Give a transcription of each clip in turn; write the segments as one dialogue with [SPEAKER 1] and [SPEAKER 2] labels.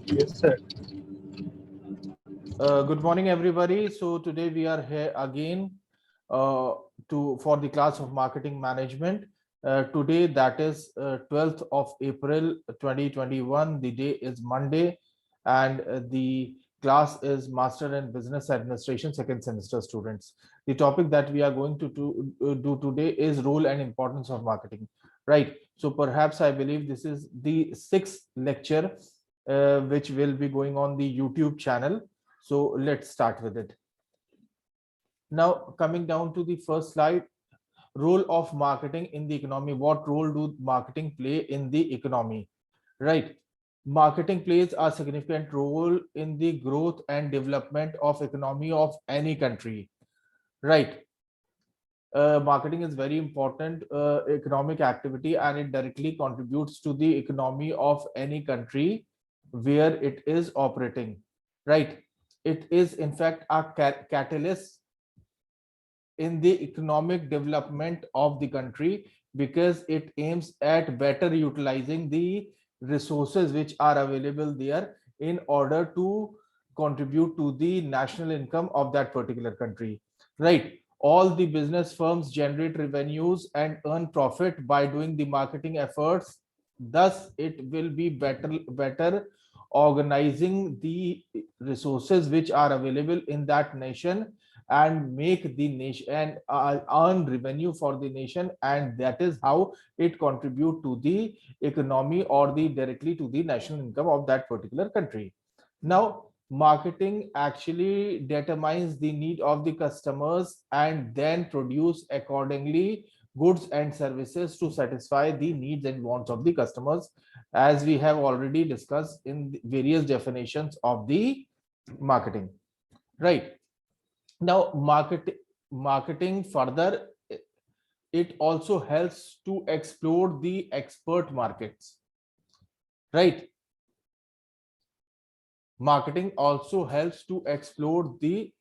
[SPEAKER 1] Yes, sir.
[SPEAKER 2] Good morning, everybody. So today we are here again uh, to for the class of marketing management. Today, that is 12th of April 2021. The day is Monday, and the class is Master in Business Administration second semester students. The topic that we are going to do today is role and importance of marketing. Right. So perhaps I believe this is the sixth lecture which will be going on the YouTube channel. So let's start with it. Now, coming down to the first slide, role of marketing in the economy. What role do marketing play in the economy? Right. Marketing plays a significant role in the growth and development of economy of any country. Right. Marketing is very important economic activity, and it directly contributes to the economy of any country where it is operating. Right. It is in fact a catalyst in the economic development of the country, because it aims at better utilizing the resources which are available there in order to contribute to the national income of that particular country. Right. All the business firms generate revenues and earn profit by doing the marketing efforts. Thus it will be better organizing the resources which are available in that nation, and make the nation and earn revenue for the nation, and that is how it contribute to the economy or the directly to the national income of that particular country. Now, marketing actually determines the need of the customers and then produce accordingly goods and services to satisfy the needs and wants of the customers, as we have already discussed in the various definitions of the marketing. Right. Now, marketing further, it also helps to explore the expert markets. Right. Marketing also helps to explore the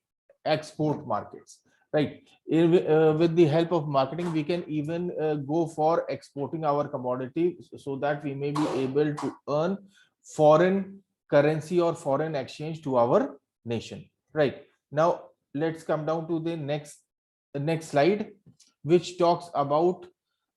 [SPEAKER 2] export markets. Right. With the help of marketing, we can even go for exporting our commodity, so that we may be able to earn foreign currency or foreign exchange to our nation. Right. Now let's come down to the next slide, which talks about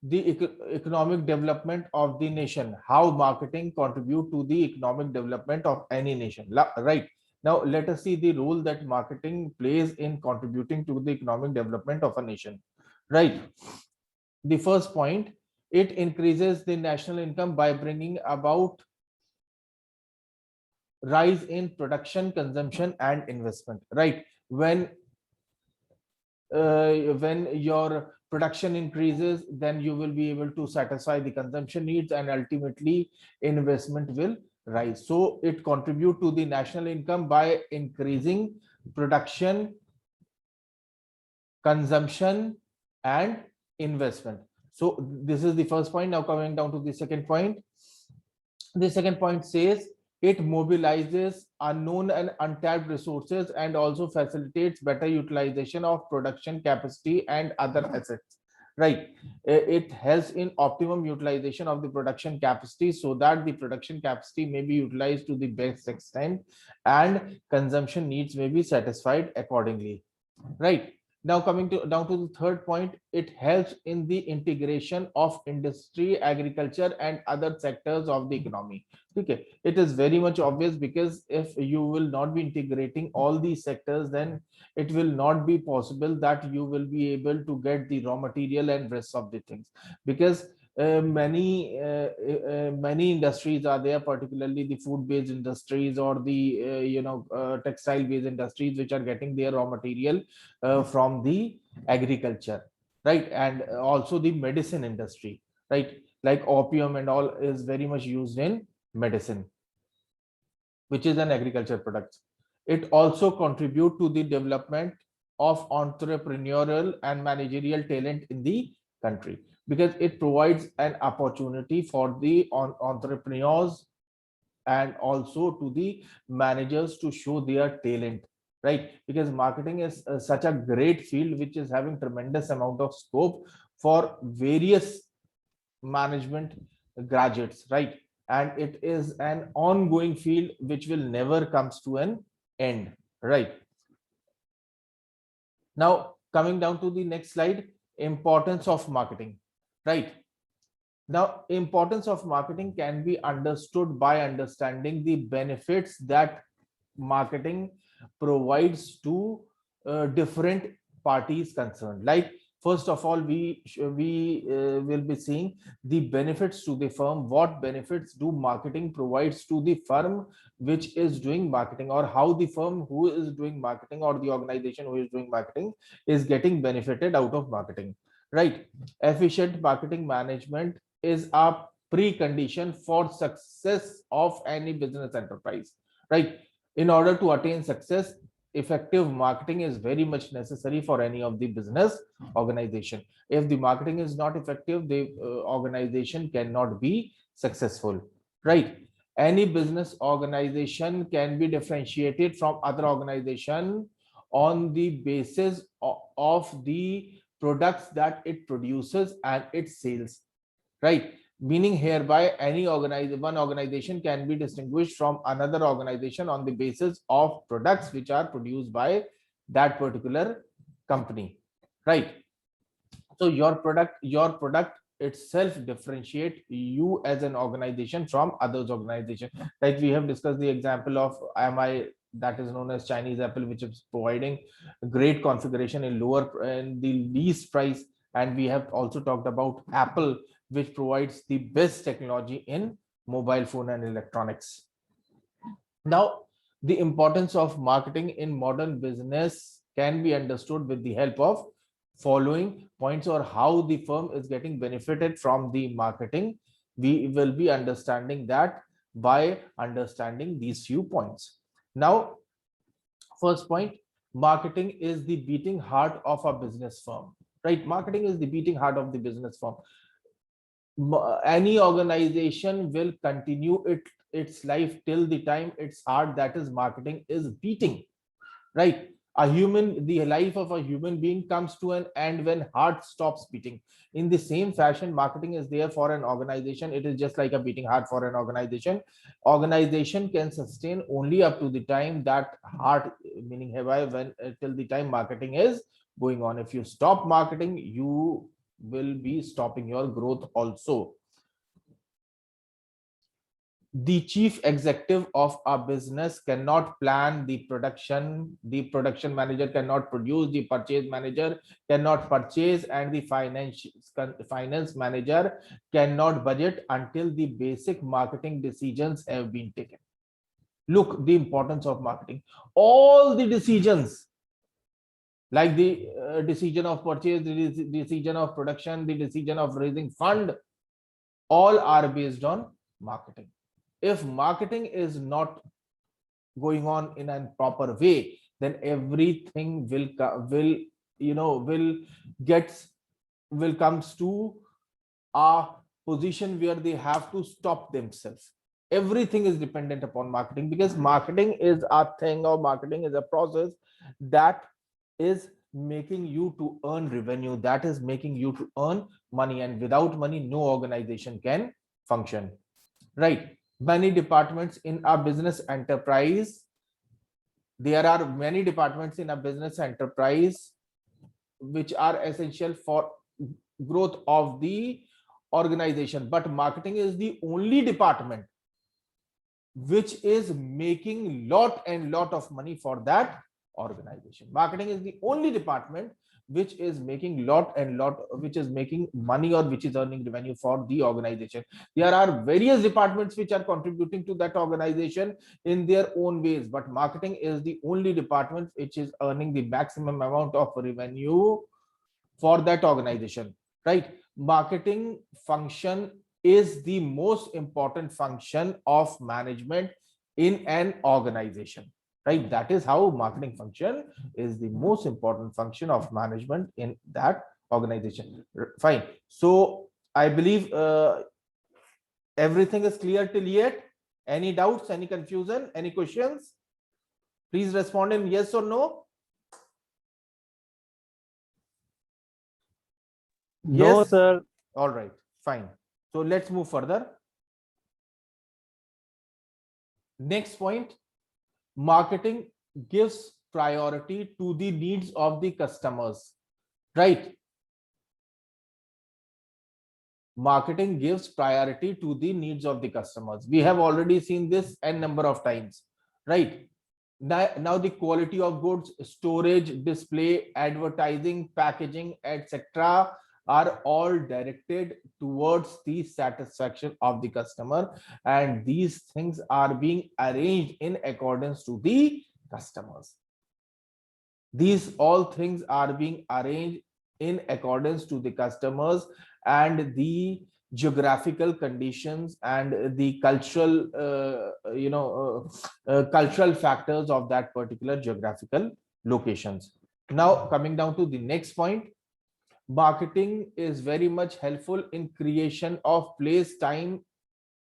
[SPEAKER 2] the economic development of the nation, how marketing contribute to the economic development of any nation. Right. Now let us see the role that marketing plays in contributing to the economic development of a nation. Right. The first point, it increases the national income by bringing about rise in production, consumption and investment. Right. When your production increases, then you will be able to satisfy the consumption needs, and ultimately investment will rise. So it contribute to the national income by increasing production, consumption and investment. So this is the first point. Now coming down to the second point, the second point says it mobilizes unknown and untapped resources and also facilitates better utilization of production capacity and other assets. Right. It helps in optimum utilization of the production capacity, so that the production capacity may be utilized to the best extent and consumption needs may be satisfied accordingly. Right. Now coming to down to the third point, it helps in the integration of industry, agriculture and other sectors of the economy. Okay, it is very much obvious, because if you will not be integrating all these sectors, then it will not be possible that you will be able to get the raw material and rest of the things, because many industries are there, particularly the food based industries or the textile based industries, which are getting their raw material from the agriculture. Right. And also the medicine industry. Right. Like opium and all is very much used in medicine, which is an agriculture product. It also contribute to the development of entrepreneurial and managerial talent in the country, because it provides an opportunity for the entrepreneurs and also to the managers to show their talent. Right. Because marketing is such a great field which is having tremendous amount of scope for various management graduates. Right. and it is an ongoing field which will never comes to an end, right? Now, coming down to the next slide, importance of marketing, right? Now, importance of marketing can be understood by understanding the benefits that marketing provides to different parties concerned. Like, first of all, we will be seeing the benefits to the firm. What benefits do marketing provides to the firm which is doing marketing, or how the firm who is doing marketing or the organization who is doing marketing is getting benefited out of marketing, right? Efficient marketing management is a precondition for success of any business enterprise, right? In order to attain success, effective marketing is very much necessary for any of the business organization. If the marketing is not effective, the organization cannot be successful, right? Any business organization can be differentiated from other organization on the basis of the products that it produces and its sales, right? Meaning hereby one organization can be distinguished from another organization on the basis of products which are produced by that particular company, right? So your product itself differentiate you as an organization from others organization. Like we have discussed the example of mi, that is known as Chinese Apple, which is providing great configuration in the least price. And we have also talked about Apple, which provides the best technology in mobile phone and electronics. Now, the importance of marketing in modern business can be understood with the help of following points, or how the firm is getting benefited from the marketing. We will be understanding that by understanding these few points. Now, first point, marketing is the beating heart of a business firm, right? Marketing is the beating heart of the business firm. Any organization will continue its life till the time its heart, that is marketing, is beating, right? The life of a human being comes to an end when heart stops beating. In the same fashion, marketing is there for an organization. It is just like a beating heart for an organization can sustain only up to the time that heart, meaning when till the time marketing is going on. If you stop marketing, you will be stopping your growth also. The chief executive of a business cannot plan the production manager cannot produce, the purchase manager cannot purchase, and the finance manager cannot budget until the basic marketing decisions have been taken. Look, the importance of marketing. All the decisions, like the decision of purchase, the decision of production, the decision of raising fund, all are based on marketing. If marketing is not going on in a proper way, then everything will comes to a position where they have to stop themselves. Everything is dependent upon marketing, because marketing is a thing, or marketing is a process that is making you to earn revenue, that is making you to earn money, and without money no organization can function, right? Many departments in a business enterprise, there are many departments in a business enterprise which are essential for growth of the organization, but marketing is the only department which is making lot and lot of money for that organization. Marketing is the only department which is making which is making money, or which is earning revenue for the organization. There are various departments which are contributing to that organization in their own ways, but marketing is the only department which is earning the maximum amount of revenue for that organization, right? Marketing function is the most important function of management in an organization, right? That is how marketing function is the most important function of management in that organization. Fine. So I believe everything is clear till yet. Any doubts, any confusion, any questions? Please respond in yes or no.
[SPEAKER 1] No,
[SPEAKER 2] Yes.
[SPEAKER 1] sir.
[SPEAKER 2] All right, fine. So let's move further. Next point, marketing gives priority to the needs of the customers, right? Marketing gives priority to the needs of the customers. We have already seen this n number of times, right? Now the quality of goods, storage, display, advertising, packaging, etc. are all directed towards the satisfaction of the customer, and these things are being arranged in accordance to the customers. These all things are being arranged in accordance to the customers and the geographical conditions and the cultural cultural factors of that particular geographical locations. Now coming down to the next point, marketing is very much helpful in creation of place time.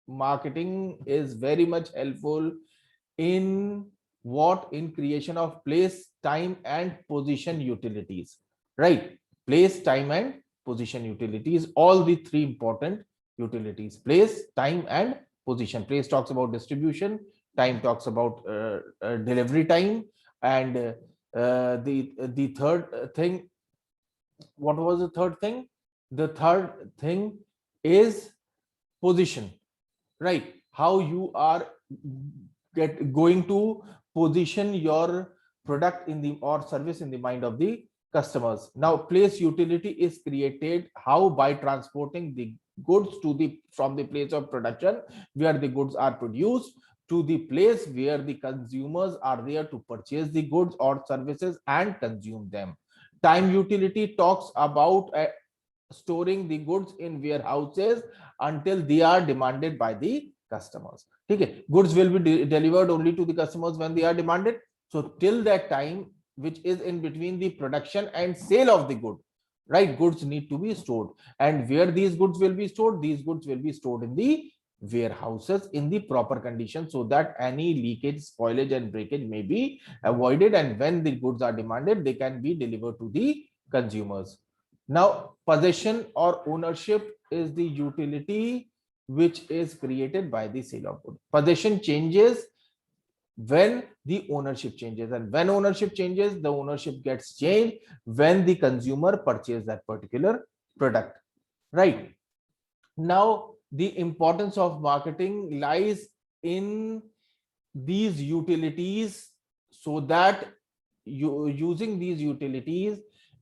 [SPEAKER 2] Marketing is very much helpful in what? In creation of place, time, and position utilities, right? Place, time, and position utilities, all the three important utilities: place, time, and position. Place talks about distribution, time talks about delivery time, and the third thing, what was the third thing? The third thing is position, right? How you are going to position your product in the or service in the mind of the customers. Now place utility is created how? By transporting the goods to the from the place of production where the goods are produced to the place where the consumers are there to purchase the goods or services and consume them. Time utility talks about storing the goods in warehouses until they are demanded by the customers. Okay, goods will be delivered only to the customers when they are demanded. So till that time, which is in between the production and sale of the good, right? Goods need to be stored, and where these goods will be stored? These goods will be stored in the warehouses in the proper condition, so that any leakage, spoilage, and breakage may be avoided. And when the goods are demanded, they can be delivered to the consumers. Now, possession or ownership is the utility which is created by the sale of goods. Possession changes when the ownership changes, and when ownership changes, the ownership gets changed when the consumer purchases that particular product, right? Now, the importance of marketing lies in these utilities, so that using these utilities,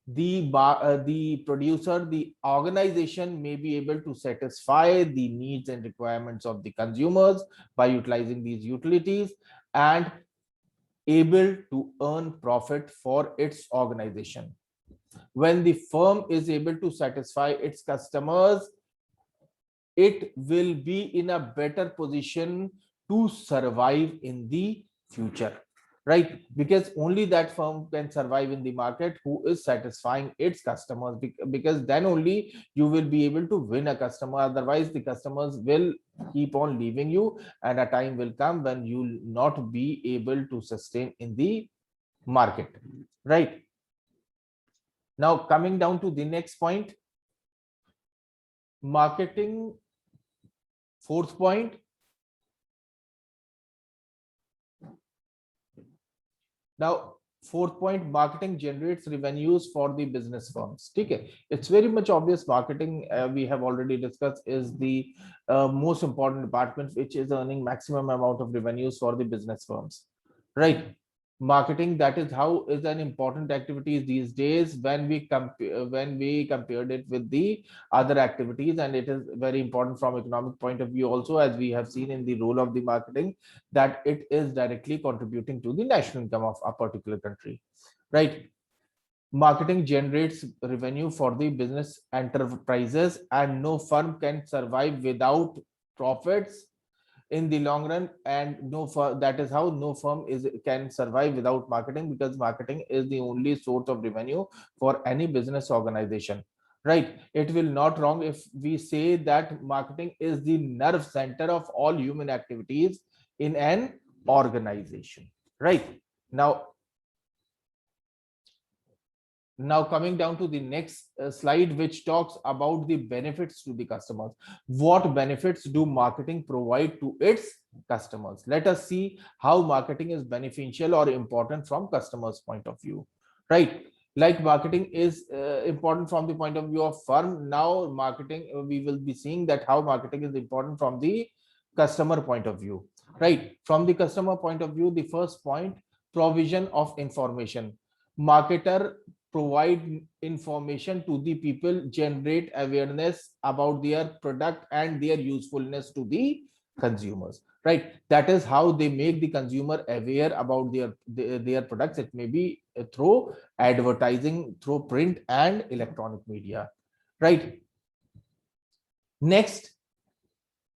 [SPEAKER 2] the producer, the organization may be able to satisfy the needs and requirements of the consumers by utilizing these utilities, and able to earn profit for its organization. When the firm is able to satisfy its customers, it will be in a better position to survive in the future, right? Because only that firm can survive in the market who is satisfying its customers, because then only you will be able to win a customer. Otherwise the customers will keep on leaving you, and a time will come when you will not be able to sustain in the market, right? Now coming down to the next point, marketing, fourth point, now fourth point, marketing generates revenues for the business firms. Okay, it's very much obvious. Marketing, we have already discussed, is the most important department which is earning maximum amount of revenues for the business firms, right? Marketing, that is how is an important activity these days when we compared it with the other activities. And it is very important from economic point of view also, as we have seen in the role of the marketing, that it is directly contributing to the national income of a particular country, right? Marketing generates revenue for the business enterprises, and no firm can survive without profits in the long run. And that is how no firm can survive without marketing, because marketing is the only source of revenue for any business organization, right? It will not wrong if we say that marketing is the nerve center of all human activities in an organization, right? Now coming down to the next slide, which talks about the benefits to the customers. What benefits do marketing provide to its customers. Let us see how marketing is beneficial or important from customers' point of view, right? Like marketing is important from the point of view of firm. Now marketing, we will be seeing that how marketing is important from the customer point of view, right? From the customer point of view, the first point, provision of information. Marketer provide information to the people, generate awareness about their product and their usefulness to the consumers, right? That is how they make the consumer aware about their products. It may be through advertising, through print and electronic media, right? Next,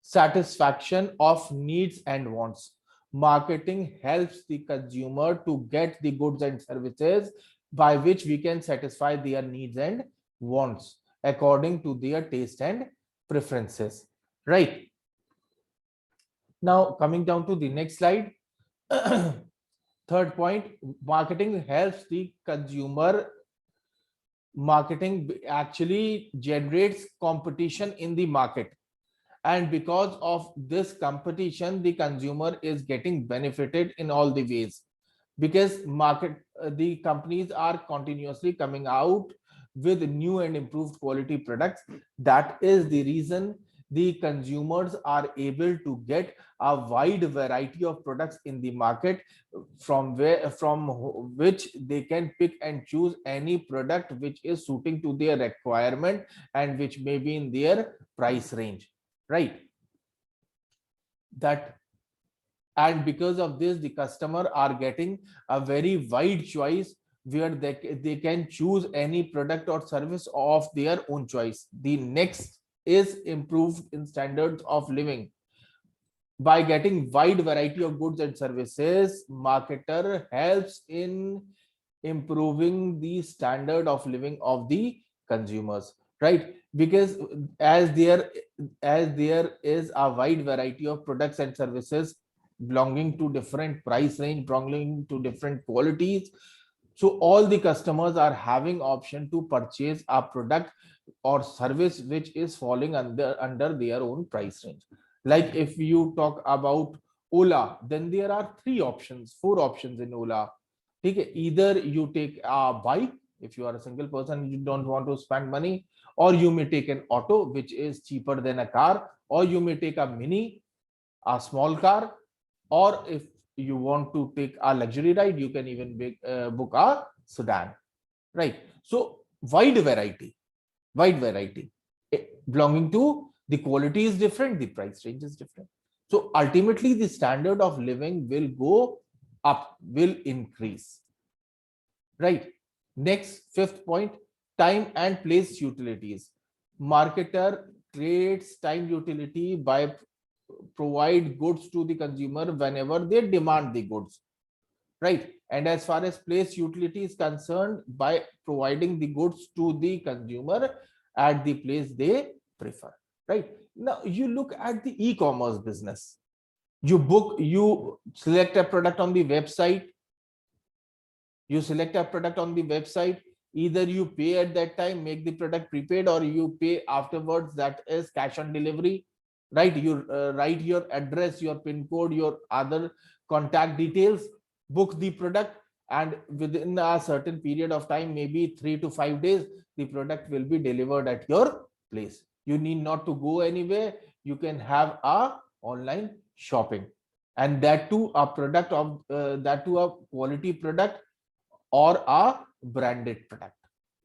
[SPEAKER 2] satisfaction of needs and wants. Marketing helps the consumer to get the goods and services by which we can satisfy their needs and wants according to their taste and preferences, right? Now coming down to the next slide. Third point, marketing helps the consumer. Marketing actually generates competition in the market, and because of this competition the consumer is getting benefited in all the ways, because the companies are continuously coming out with new and improved quality products. That is the reason the consumers are able to get a wide variety of products in the market, from which they can pick and choose any product which is suiting to their requirement and which may be in their price range, right? That, and because of this the customer are getting a very wide choice where they can choose any product or service of their own choice. The next is improved in standards of living. By getting wide variety of goods and services, marketer helps in improving the standard of living of the consumers, right? Because as there is a wide variety of products and services belonging to different price range, belonging to different qualities, so all the customers are having option to purchase a product or service which is falling under their own price range. Like if you talk about Ola, then there are four options in Ola. Okay, either you take a bike if you are a single person, you don't want to spend money, or you may take an auto which is cheaper than a car, or you may take a mini, a small car, or if you want to take a luxury ride, you can even book a sedan, right? So wide variety belonging to the quality is different, the price range is different. So ultimately the standard of living will go up, will increase, right? Next, fifth point, time and place utilities. Marketer creates time utility by provide goods to the consumer whenever they demand the goods, right? And as far as place utility is concerned, by providing the goods to the consumer at the place they prefer, right? Now you look at the e-commerce business. You select a product on the website. Either you pay at that time, make the product prepaid, or you pay afterwards, that is cash on delivery, right? You write your address, your pin code, your other contact details, book the product, and within a certain period of time, maybe 3 to 5 days, the product will be delivered at your place. You need not to go anywhere. You can have a online shopping, and that too a quality product or a branded product,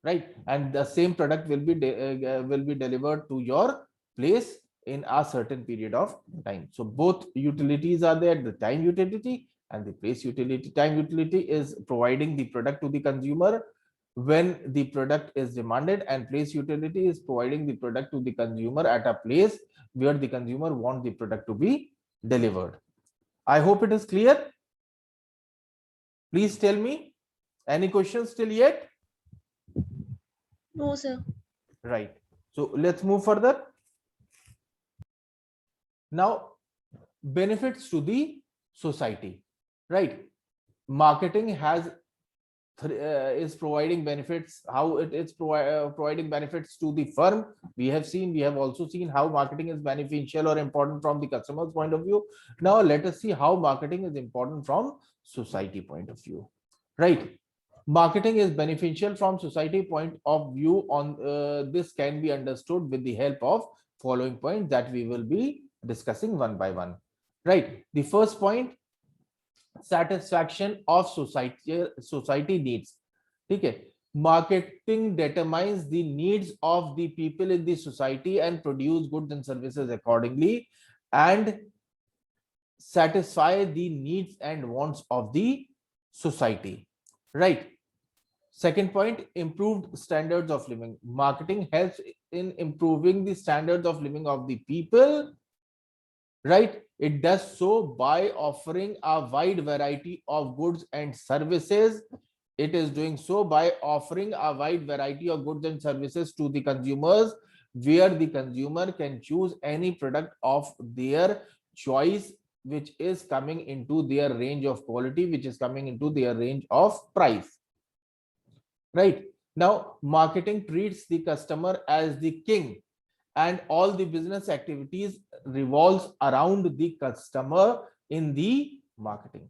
[SPEAKER 2] right? And the same product will be delivered to your place in a certain period of time. So both utilities are there, the time utility and the place utility. Time utility is providing the product to the consumer when the product is demanded, and place utility is providing the product to the consumer at a place where the consumer wants the product to be delivered. I hope it is clear. Please tell me, any questions till yet?
[SPEAKER 1] No, sir.
[SPEAKER 2] Right. So let's move further. Now, benefits to the society, right? Marketing has is providing benefits, how it is providing benefits to the firm. We have also seen how marketing is beneficial or important from the customer's point of view. Now let us see how marketing is important from society point of view. Right. Marketing is beneficial from society point of view. On this can be understood with the help of following points that we will be discussing one by one. Right. The first point, satisfaction of society needs. Okay. Marketing determines the needs of the people in the society and produce goods and services accordingly, and satisfy the needs and wants of the society. Right. Second point, improved standards of living. Marketing helps in improving the standards of living of the people. Right. It does so by offering a wide variety of goods and services. It is doing so by offering a wide variety of goods and services to the consumers, where the consumer can choose any product of their choice, which is coming into their range of quality, which is coming into their range of price. Right. Now, marketing treats the customer as the king, and all the business activities revolves around the customer in the marketing.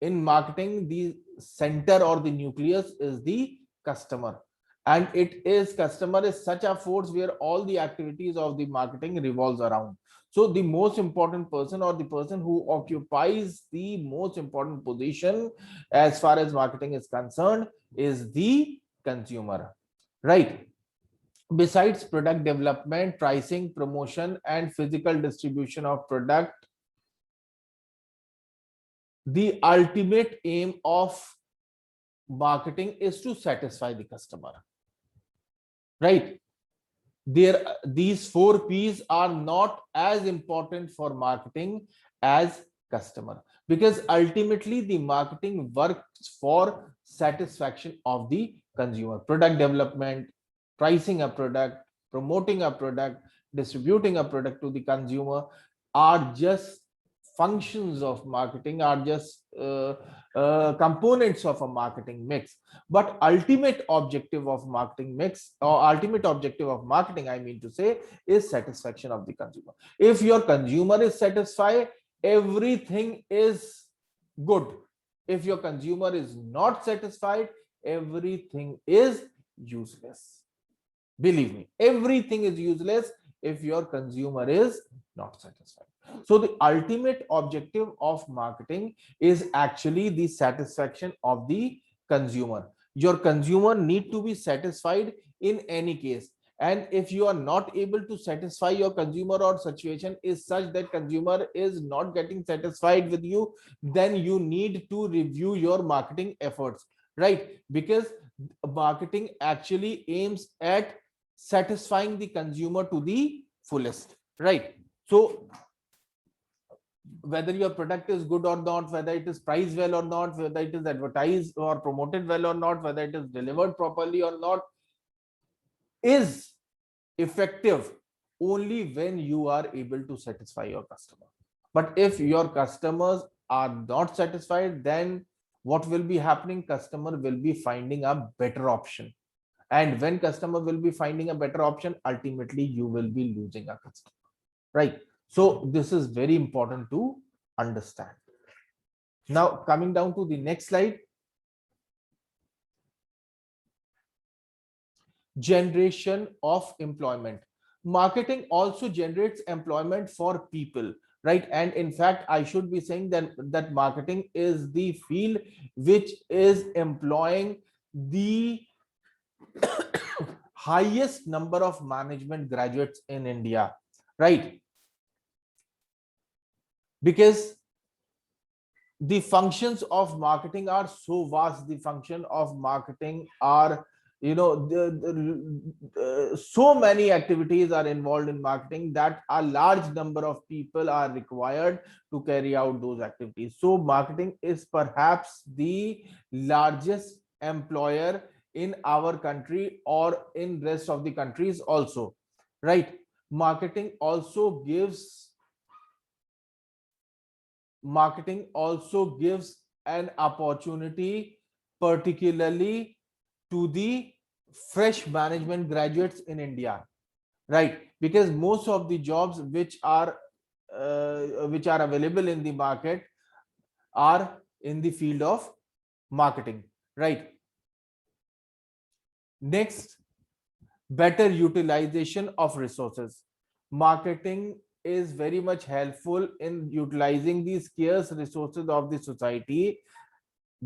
[SPEAKER 2] In marketing, the center or the nucleus is the customer, and it is customer is such a force where all the activities of the marketing revolves around. So the most important person, or the person who occupies the most important position as far as marketing is concerned, is the consumer. Right. Besides product development, pricing, promotion, and physical distribution of product, the ultimate aim of marketing is to satisfy the customer. Right. These 4 P's are not as important for marketing as customer, because ultimately the marketing works for satisfaction of the consumer. Product development, pricing a product, promoting a product, distributing a product to the consumer are just functions of marketing, are just components of a marketing mix. But ultimate objective of marketing mix, or ultimate objective of marketing, I mean to say, is satisfaction of the consumer. If your consumer is satisfied, everything is good. If your consumer is not satisfied, everything is useless. Believe me, everything is useless if your consumer is not satisfied. So the ultimate objective of marketing is actually the satisfaction of the consumer. Your consumer need to be satisfied in any case. And if you are not able to satisfy your consumer, or situation is such that consumer is not getting satisfied with you, then you need to review your marketing efforts. Right. Because marketing actually aims at satisfying the consumer to the fullest. Right. So whether your product is good or not, whether it is priced well or not, whether it is advertised or promoted well or not, whether it is delivered properly or not, is effective only when you are able to satisfy your customer. But if your customers are not satisfied, then what will be happening? Customer will be finding a better option. And when customer will be finding a better option, ultimately you will be losing a customer. Right. So this is very important to understand. Now coming down to the next slide. Generation of employment. Marketing also generates employment for people, right? And in fact, I should be saying that marketing is the field which is employing the highest number of management graduates in India, right? Because the functions of marketing are so vast. The function of marketing are, so many activities are involved in marketing that a large number of people are required to carry out those activities. So marketing is perhaps the largest employer in our country, or in rest of the countries also. Right. Marketing also gives an opportunity particularly to the fresh management graduates in India, right? Because most of the jobs which are available in the market are in the field of marketing, right? Next, better utilization of resources. Marketing is very much helpful in utilizing the scarce resources of the society,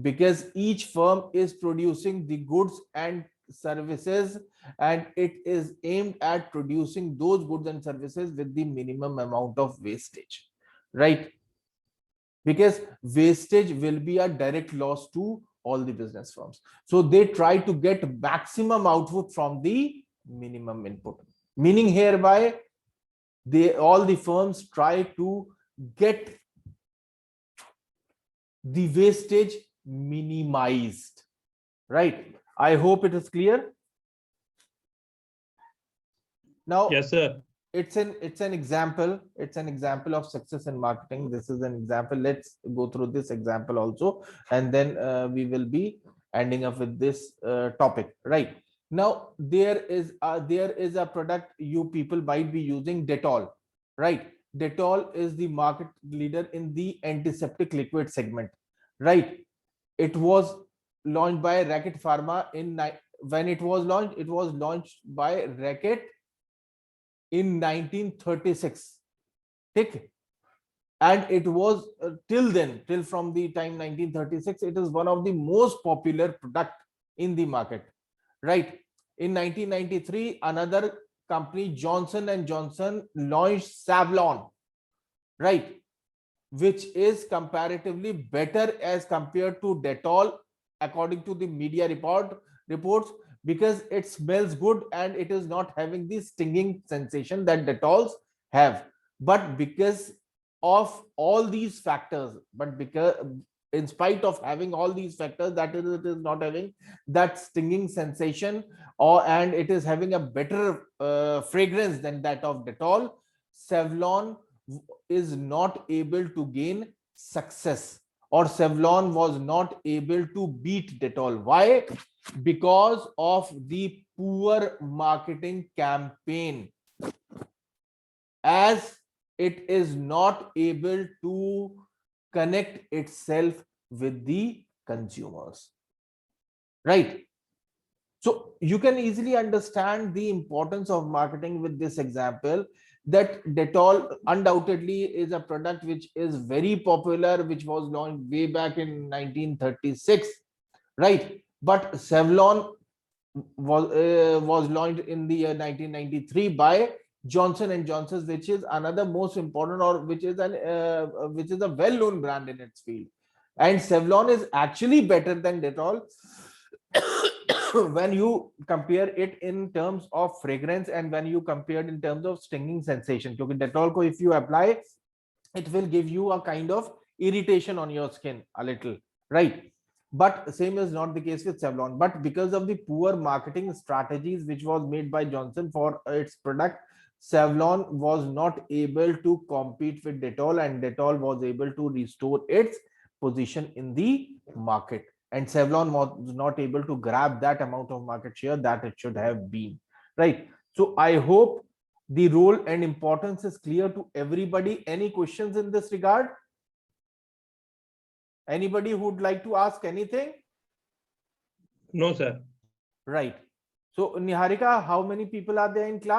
[SPEAKER 2] because each firm is producing the goods and services, and it is aimed at producing those goods and services with the minimum amount of wastage, right? Because wastage will be a direct loss to all the business firms, so they try to get maximum output from the minimum input, meaning hereby all the firms try to get the wastage minimized, right? I hope it is clear. Now,
[SPEAKER 1] Yes, sir.
[SPEAKER 2] it's an example of success in marketing. This is an example. Let's go through this example also, and then we will be ending up with this topic, right? Now, there is a product you people might be using, Dettol, right? Dettol is the market leader in the antiseptic liquid segment, right? It was launched by Reckitt Pharma when it was launched by Reckitt in 1936. Take, and it was till from the time 1936, it is one of the most popular product in the market, right? In 1993, another company, Johnson and Johnson, launched Savlon, right, which is comparatively better as compared to Dettol, according to the media reports, because it smells good and it is not having the stinging sensation that Dettols have. But because of all these factors, because in spite of having all these factors, that is, it is not having that stinging sensation, and it is having a better fragrance than that of Dettol. Savlon is not able to gain success, or Savlon was not able to beat Dettol. Why? Because of the poor marketing campaign, as it is not able to connect itself with the consumers, right? So you can easily understand the importance of marketing with this example, that Dettol undoubtedly is a product which is very popular, which was launched way back in 1936, right? But Savlon was launched in the year 1993 by Johnson and Johnson, which is another most important, or which is a well-known brand in its field. And Savlon is actually better than Dettol when you compare it in terms of fragrance, and when you compare it in terms of stinging sensation. Because Dettol ko if you apply, it will give you a kind of irritation on your skin a little, right? But same is not the case with Savlon. But because of the poor marketing strategies which was made by Johnson for its product, Savlon was not able to compete with Dettol, and Dettol was able to restore its position in the market, and Savlon was not able to grab that amount of market share that it should have been, right? So I hope the role and importance is clear to everybody. Any questions in this regard? Anybody who would like to ask anything?
[SPEAKER 1] No, sir.
[SPEAKER 2] Right. So Niharika, how many people are there in class?